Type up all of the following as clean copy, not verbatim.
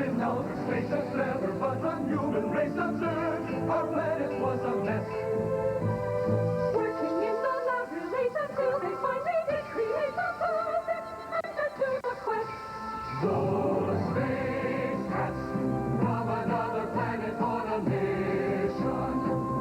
in outer space as clever, but the human race observed our planet was a mess. Working in the lab relays until they finally did create the perfect answer to the quest. Those Spacecats from another planet on a mission,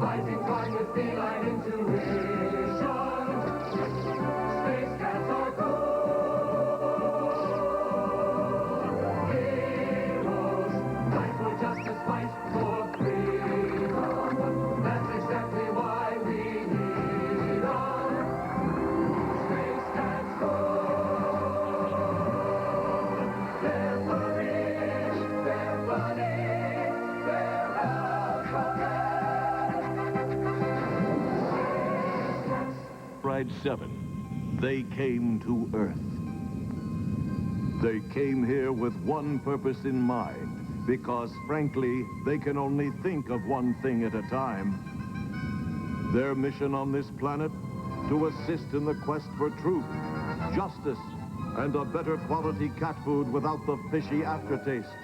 fighting crime with feline intuition. Spacecats are good heroes, fight for justice, fight for freedom. That's exactly why we need them. Spacecats go. They're foolish, they're funny, they're alphabet. Ride 7. They came to Earth. They came here with one purpose in mind, because, frankly, they can only think of one thing at a time. Their mission on this planet, to assist in the quest for truth, justice, and a better quality cat food without the fishy aftertaste.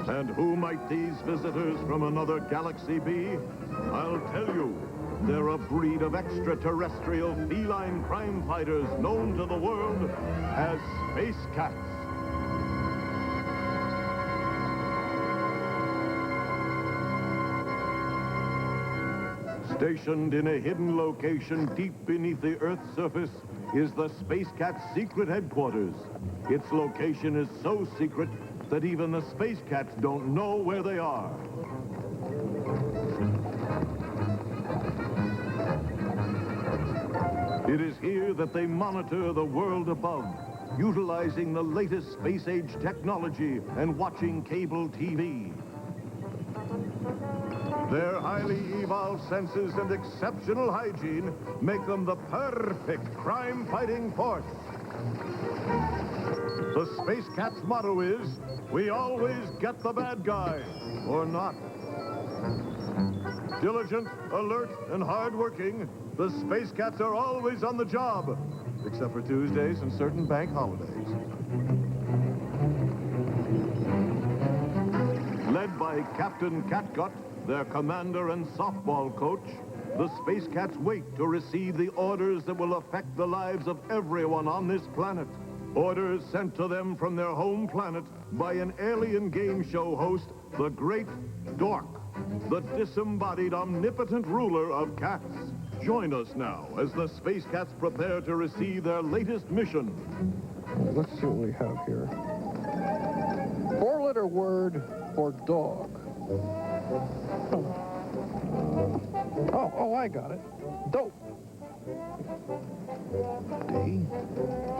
And who might these visitors from another galaxy be? I'll tell you. They're a breed of extraterrestrial feline crime fighters known to the world as Spacecats. Stationed in a hidden location deep beneath the Earth's surface is the Spacecats' secret headquarters. Its location is so secret that even the Spacecats don't know where they are. It is here that they monitor the world above, utilizing the latest space-age technology and watching cable TV. Their highly evolved senses and exceptional hygiene make them the perfect crime-fighting force. The Spacecats' motto is, we always get the bad guy, or not. Diligent, alert, and hard-working, the Spacecats are always on the job, except for Tuesdays and certain bank holidays. Led by Captain Catgut, their commander and softball coach, the Spacecats wait to receive the orders that will affect the lives of everyone on this planet. Orders sent to them from their home planet by an alien game show host, the Great Dork, the disembodied omnipotent ruler of cats. Join us now as the Spacecats prepare to receive their latest mission. Let's see what we have here. 4-letter word for dog. Oh, I got it. Dope.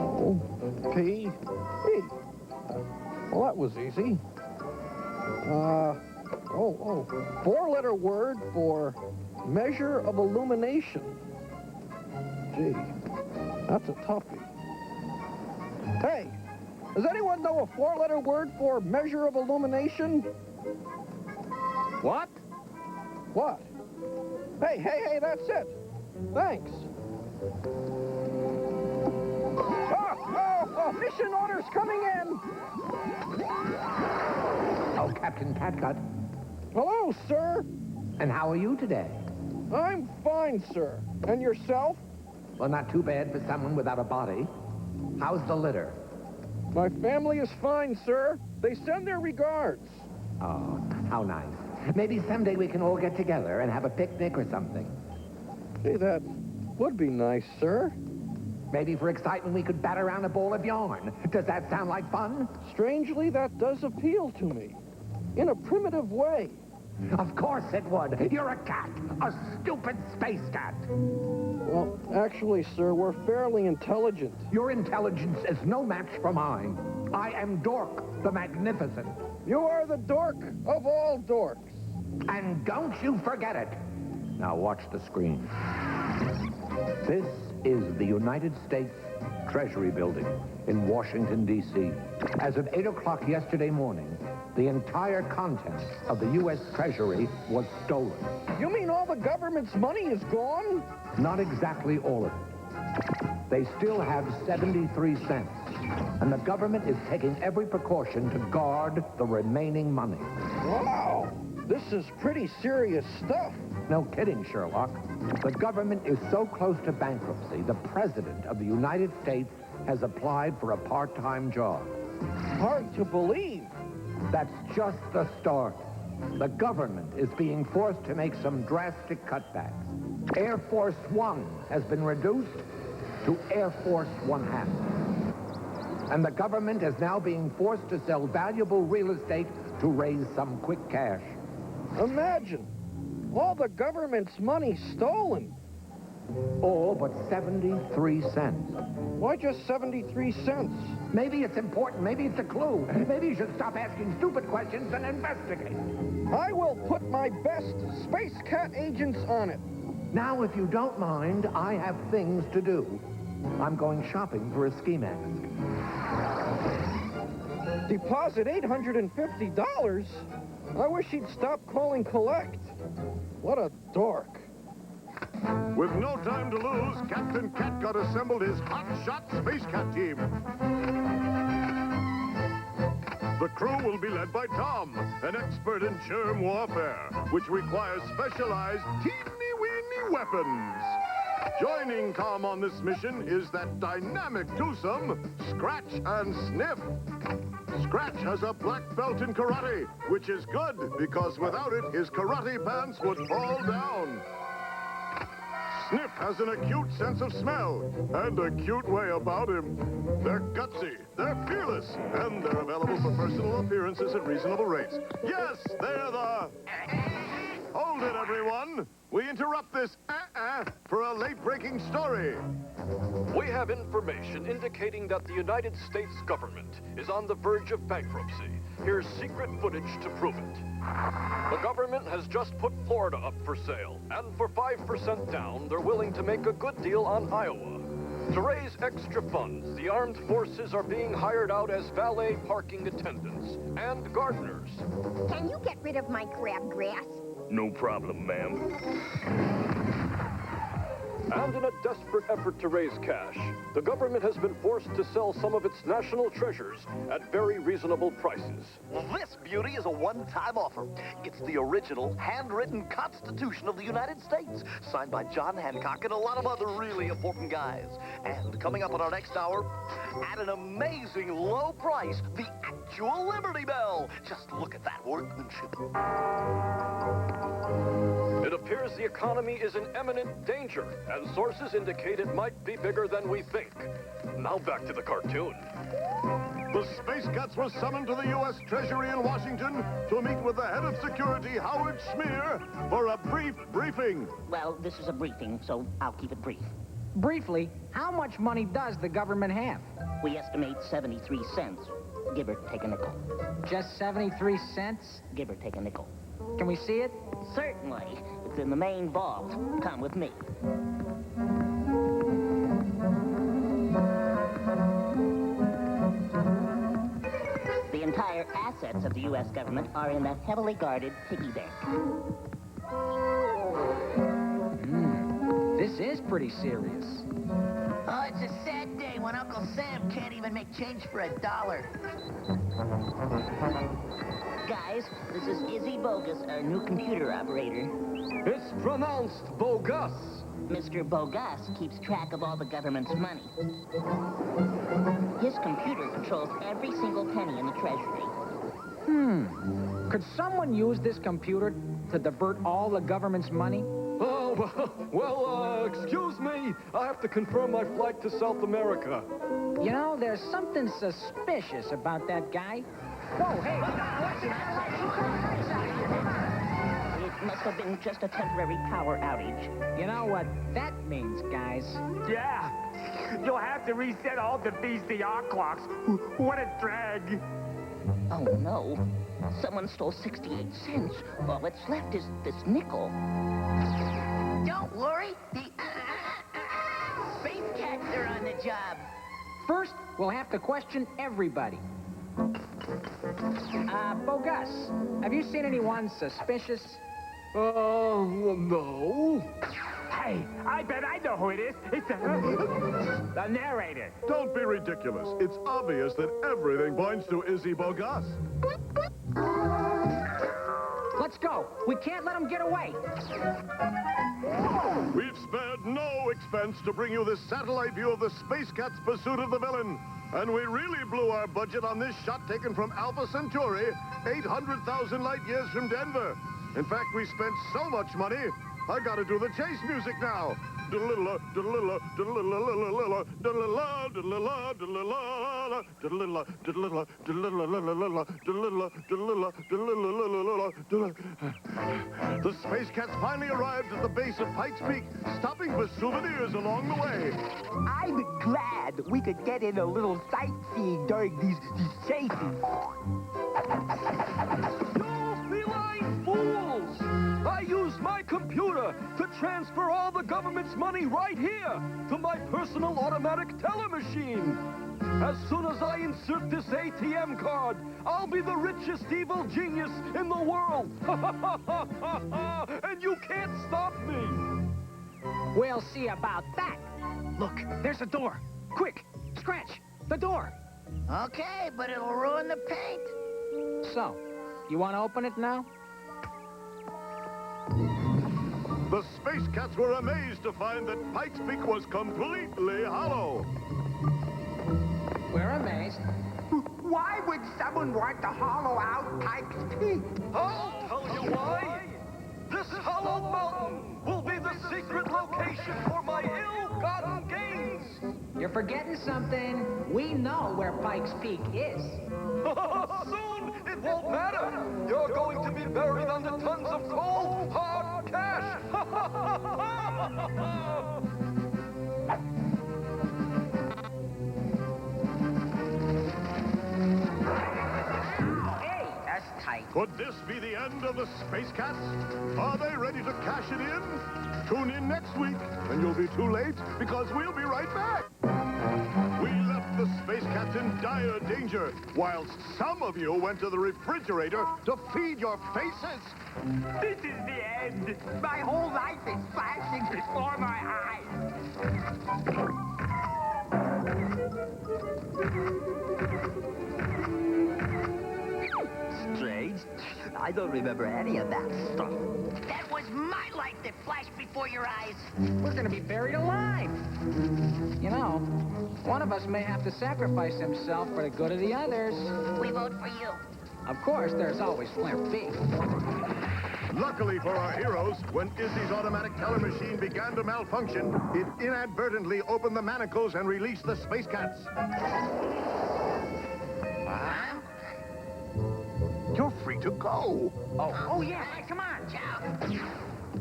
D-O-P-E. Well, that was easy. 4-letter word for measure of illumination. Gee, that's a toughie. Hey, does anyone know a 4-letter word for measure of illumination? What? What? Hey, that's it. Thanks. Oh, mission orders coming in. Oh, Captain Catgut. Hello, sir. And how are you today? I'm fine, sir. And yourself? Well, not too bad for someone without a body. How's the litter? My family is fine, sir. They send their regards. Oh, how nice. Maybe someday we can all get together and have a picnic or something. Gee, that would be nice, sir. Maybe for excitement we could bat around a ball of yarn. Does that sound like fun? Strangely, that does appeal to me. In a primitive way. Of course it would. You're a cat. A stupid space cat. Well, actually, sir, we're fairly intelligent. Your intelligence is no match for mine. I am Dork, the Magnificent. You are the dork of all dorks. And don't you forget it. Now watch the screen. This is the United States Treasury Building in Washington, D.C. As of 8 o'clock yesterday morning, the entire contents of the U.S. Treasury was stolen. You mean all the government's money is gone? Not exactly all of it. They still have 73 cents. And the government is taking every precaution to guard the remaining money. Wow, this is pretty serious stuff. No kidding, Sherlock. The government is so close to bankruptcy, the President of the United States has applied for a part-time job. Hard to believe. That's just the start. The government is being forced to make some drastic cutbacks. Air Force One has been reduced to Air Force 1/2. And the government is now being forced to sell valuable real estate to raise some quick cash. Imagine, all the government's money stolen. All but 73 cents. Why just 73 cents? Maybe it's important. Maybe it's a clue. Maybe you should stop asking stupid questions and investigate. I will put my best Space Cat agents on it. Now, if you don't mind, I have things to do. I'm going shopping for a ski mask. Deposit $850? I wish he'd stop calling collect. What a dork. With no time to lose, Captain Catgut assembled his hot-shot Space Cat team. The crew will be led by Tom, an expert in germ warfare, which requires specialized teeny-weeny weapons. Joining Tom on this mission is that dynamic twosome, Scratch and Sniff. Scratch has a black belt in karate, which is good because without it, his karate pants would fall down. Sniff has an acute sense of smell and a cute way about him. They're gutsy, they're fearless, and they're available for personal appearances at reasonable rates. Yes, they're the... Hold it, everyone. We interrupt this for a late-breaking story. We have information indicating that the United States government is on the verge of bankruptcy. Here's secret footage to prove it. The government has just put Florida up for sale, and for 5% down, they're willing to make a good deal on Iowa. To raise extra funds, the armed forces are being hired out as valet parking attendants and gardeners. Can you get rid of my crabgrass? No problem, ma'am. And in a desperate effort to raise cash, the government has been forced to sell some of its national treasures at very reasonable prices. Well, this beauty is a one-time offer. It's the original handwritten Constitution of the United States, signed by John Hancock and a lot of other really important guys. And coming up in our next hour, at an amazing low price, the actual Liberty Bell. Just look at that workmanship. It appears the economy is in imminent danger, and sources indicate it might be bigger than we think. Now back to the cartoon. The Space Cats were summoned to the U.S. Treasury in Washington to meet with the head of security, Howard Schmear, for a brief briefing. Well, this is a briefing, so I'll keep it brief. Briefly, how much money does the government have? We estimate 73 cents, give or take a nickel. Just 73 cents? Give or take a nickel. Can we see it? Certainly. It's in the main vault. Come with me. The entire assets of the U.S. government are in that heavily guarded piggy bank. This is pretty serious. Oh, it's a sad day when Uncle Sam can't even make change for $1. Guys, this is Izzy Bogus, our new computer operator. It's pronounced bogus. Mr. Bogus keeps track of all the government's money. His computer controls every single penny in the treasury. Could someone use this computer to divert all the government's money? Oh, well, excuse me. I have to confirm my flight to South America. You know, there's something suspicious about that guy. Whoa, hey! It must have been just a temporary power outage. You know what that means, guys? Yeah. You'll have to reset all the VCR clocks. What a drag. Oh, no. Someone stole 68 cents. All that's left is this nickel. Don't worry, the Space Cats are on the job. First, we'll have to question everybody. Bogus, have you seen anyone suspicious? No. Hey, I bet I know who it is. It's the narrator. Don't be ridiculous. It's obvious that everything points to Izzy Bogas. Let's go. We can't let him get away. We've spared no expense to bring you this satellite view of the Spacecats' pursuit of the villain. And we really blew our budget on this shot taken from Alpha Centauri, 800,000 light years from Denver. In fact, we spent so much money, I gotta do the chase music now. The Spacecats finally arrived at the base of Pikes Peak, stopping for souvenirs along the way. I'm glad we could get in a little sightseeing during these chases. Feline fools! I used my computer to transfer all the government's money right here to my personal automatic teller machine. As soon as I insert this ATM card, I'll be the richest evil genius in the world. And you can't stop me. We'll see about that. Look, there's a door. Quick, scratch the door. Okay, but it'll ruin the paint. So, you want to open it now? The Spacecats were amazed to find that Pikes Peak was completely hollow. We're amazed. Why would someone want to hollow out Pikes Peak? I'll tell you why. This hollow mountain will be the secret location for my ill-gotten gains. You're forgetting something. We know where Pikes Peak is. Soon it won't matter. You're going to be buried under tons of cold, hard cash. Hey, that's tight. Could this be the end of the Spacecats? Are they ready to cash it in? Tune in next week, and you'll be too late because we'll be right back. We left the Spacecats in dire danger, whilst some of you went to the refrigerator to feed your faces. This is the end. My whole life is flashing before my eyes. Strange. I don't remember any of that stuff. That was my life that flashed before your eyes. We're gonna be buried alive. You know, one of us may have to sacrifice himself for the good of the others. We vote for you. Of course, there's always Plan B. Luckily for our heroes, when Izzy's automatic teller machine began to malfunction, it inadvertently opened the manacles and released the Spacecats. You're free to go. Oh yeah, come on, Chow.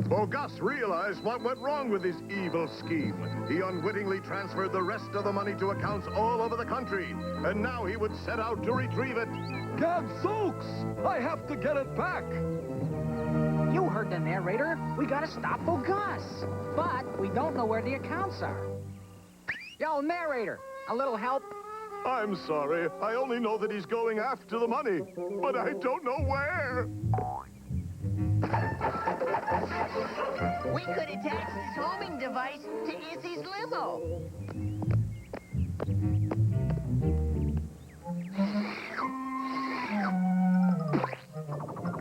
Bogas realized what went wrong with his evil scheme. He unwittingly transferred the rest of the money to accounts all over the country, and now he would set out to retrieve it. Gadzooks! I have to get it back. You heard the narrator. We gotta stop Bogas. But we don't know where the accounts are. Yo, narrator, a little help? I'm sorry. I only know that he's going after the money, but I don't know where. We could attach this homing device to Izzy's limo.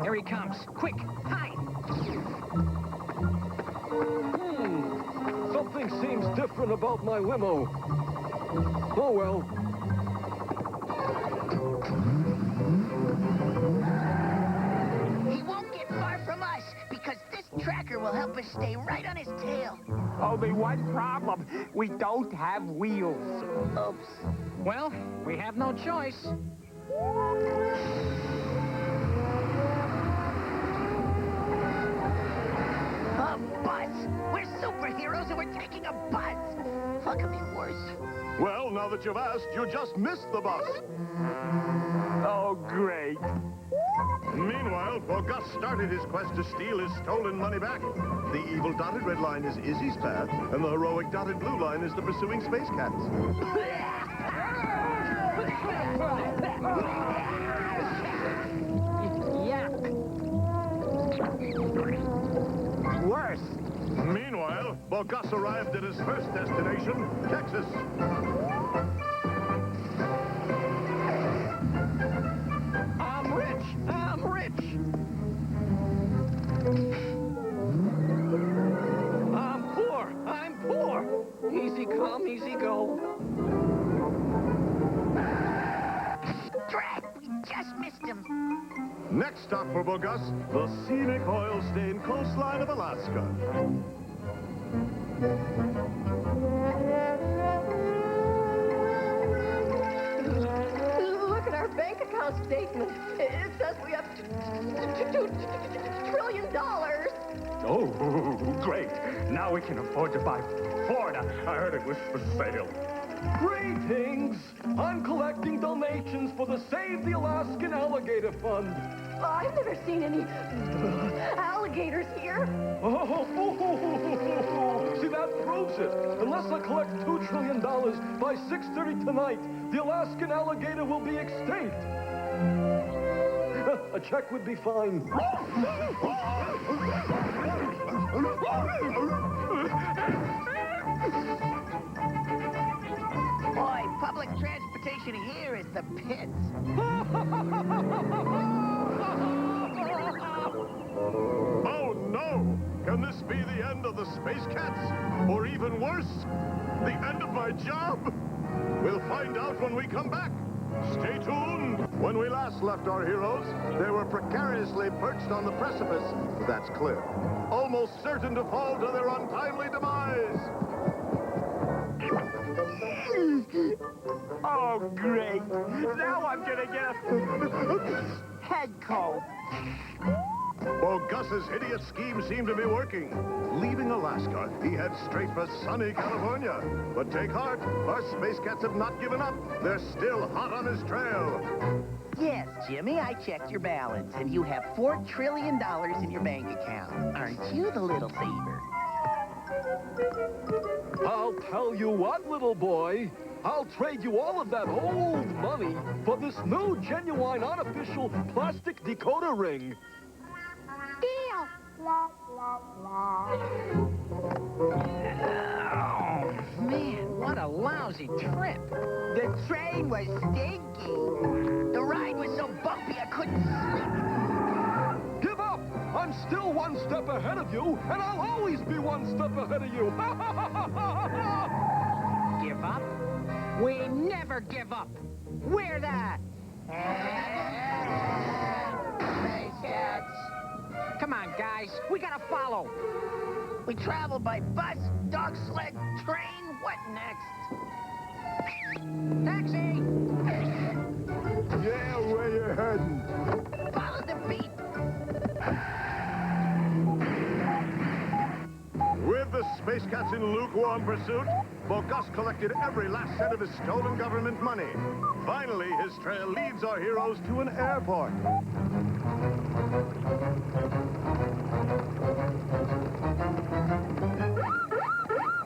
Here he comes. Quick, hide. Something seems different about my limo. Oh well. He won't get far from us because this tracker will help us stay right on his tail. Only one problem. We don't have wheels. Oops. Well, we have no choice. A bus? We're superheroes and we're taking a bus. What could be worse? Well, now that you've asked, you just missed the bus. Oh, great. Meanwhile, Bogas started his quest to steal his stolen money back. The evil dotted red line is Izzy's path, and the heroic dotted blue line is the pursuing Spacecats. Yeah. Worse. Meanwhile, Bogus arrived at his first destination, Texas. I'm rich. I'm rich. I'm poor. I'm poor. Easy come, easy go. Drat, we just missed him. Next stop for Bogus, the scenic oil-stained coastline of Alaska. Look at our bank account statement. It says we have $2 trillion. Oh, great. Now we can afford to buy Florida. I heard it was for sale. Greetings! I'm collecting donations for the Save the Alaskan Alligator Fund. I've never seen any alligators here. Oh, see, that proves it. Unless I collect $2 trillion by 6:30 tonight, the Alaskan alligator will be extinct. A check would be fine. Boy, public transportation here is the pits. Oh, no! Can this be the end of the Spacecats? Or even worse, the end of my job? We'll find out when we come back. Stay tuned. When we last left our heroes, they were precariously perched on the precipice, that's clear, almost certain to fall to their untimely demise. Oh, great. Now I'm gonna get a head cold. Well, Gus's hideous scheme seemed to be working. Leaving Alaska, he head straight for sunny California. But take heart, our Spacecats have not given up. They're still hot on his trail. Yes, Jimmy, I checked your balance, and you have $4 trillion in your bank account. Aren't you the little saver? I'll tell you what, little boy. I'll trade you all of that old money for this new, genuine, unofficial plastic decoder ring. Deal. Oh, man, what a lousy trip. The train was stinky. The ride was so bumpy I couldn't sleep. Give up! I'm still one step ahead of you, and I'll always be one step ahead of you. Give up? We never give up. We're the... Spacecats. Come on, guys. We gotta follow. We traveled by bus, dog sled, train. What next? Taxi! Yeah, where you heading? Follow the beat. With the Spacecats in lukewarm pursuit, Bogus collected every last cent of his stolen government money. Finally, his trail leads our heroes to an airport.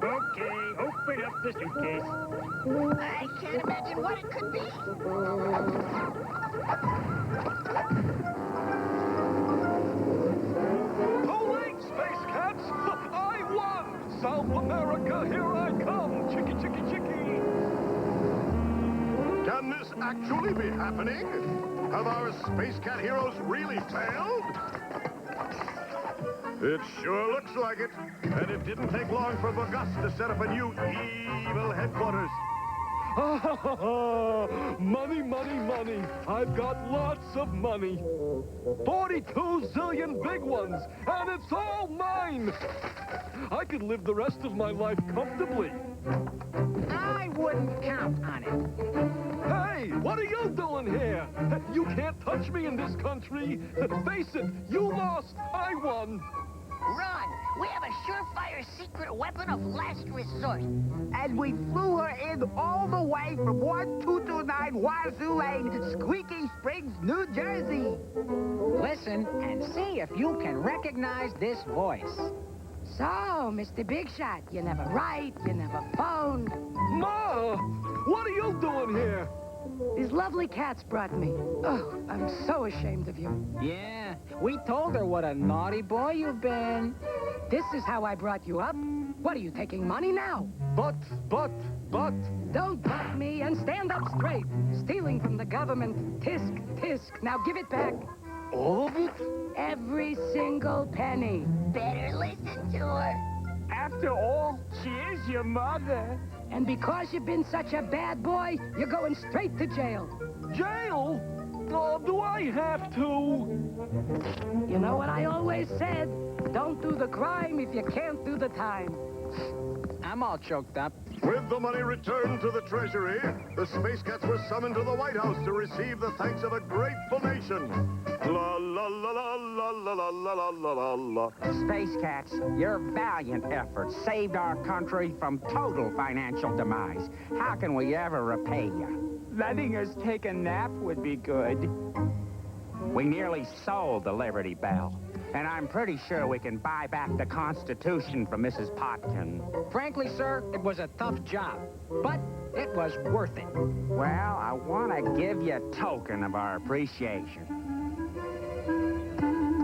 Okay, open up the suitcase. I can't imagine what it could be. Too late, Space Cats! I won! South America, here I come! Chicky, chicky, chicky! Can this actually be happening? Have our Space Cat heroes really failed? It sure looks like it. And it didn't take long for Bogus to set up a new evil headquarters. Money, money, money. I've got lots of money. 42 zillion big ones, and it's all mine. I could live the rest of my life comfortably. I wouldn't count on it. Hey, what are you doing here? You can't touch me in this country. Face it, you lost, I won. Run! We have a surefire secret weapon of last resort. And we flew her in all the way from 1229 Wazoo Lane, Squeaky Springs, New Jersey. Listen and see if you can recognize this voice. So, Mr. Big Shot, you never write, you never phone. Ma, what are you doing here? These lovely cats brought me. Oh, I'm so ashamed of you. Yeah, we told her what a naughty boy you've been. This is how I brought you up. What, are you taking money now? But... Don't butt me and stand up straight. Stealing from the government. Tisk, tisk. Now give it back. All of it? Every single penny. Better listen to her. After all, she is your mother. And because you've been such a bad boy, you're going straight to jail. Jail? Oh, do I have to? You know what I always said? Don't do the crime if you can't do the time. I'm all choked up. With the money returned to the Treasury, the Space Cats were summoned to the White House to receive the thanks of a grateful nation. La la la la la la la la la la la. Space Cats, your valiant efforts saved our country from total financial demise. How can we ever repay you? Letting us take a nap would be good. We nearly sold the Liberty Bell. And I'm pretty sure we can buy back the Constitution from Mrs. Potkin. Frankly, sir, it was a tough job, but it was worth it. Well, I want to give you a token of our appreciation.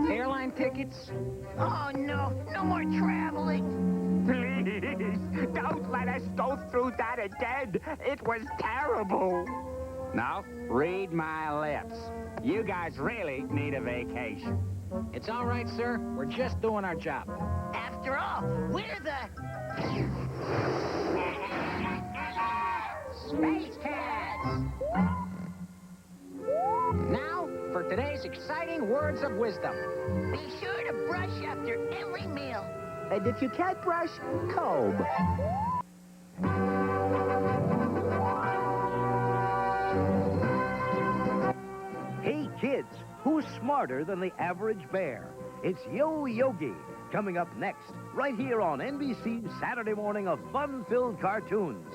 Airline tickets? Oh, no. No more traveling. Please, don't let us go through that again. It was terrible. Now, read my lips. You guys really need a vacation. It's all right, sir. We're just doing our job. After all, we're the... Spacecats! Now, for today's exciting words of wisdom. Be sure to brush after every meal. And if you can't brush, comb. Hey, kids, who's smarter than the average bear? It's Yo Yogi, coming up next, right here on NBC's Saturday morning of fun-filled cartoons.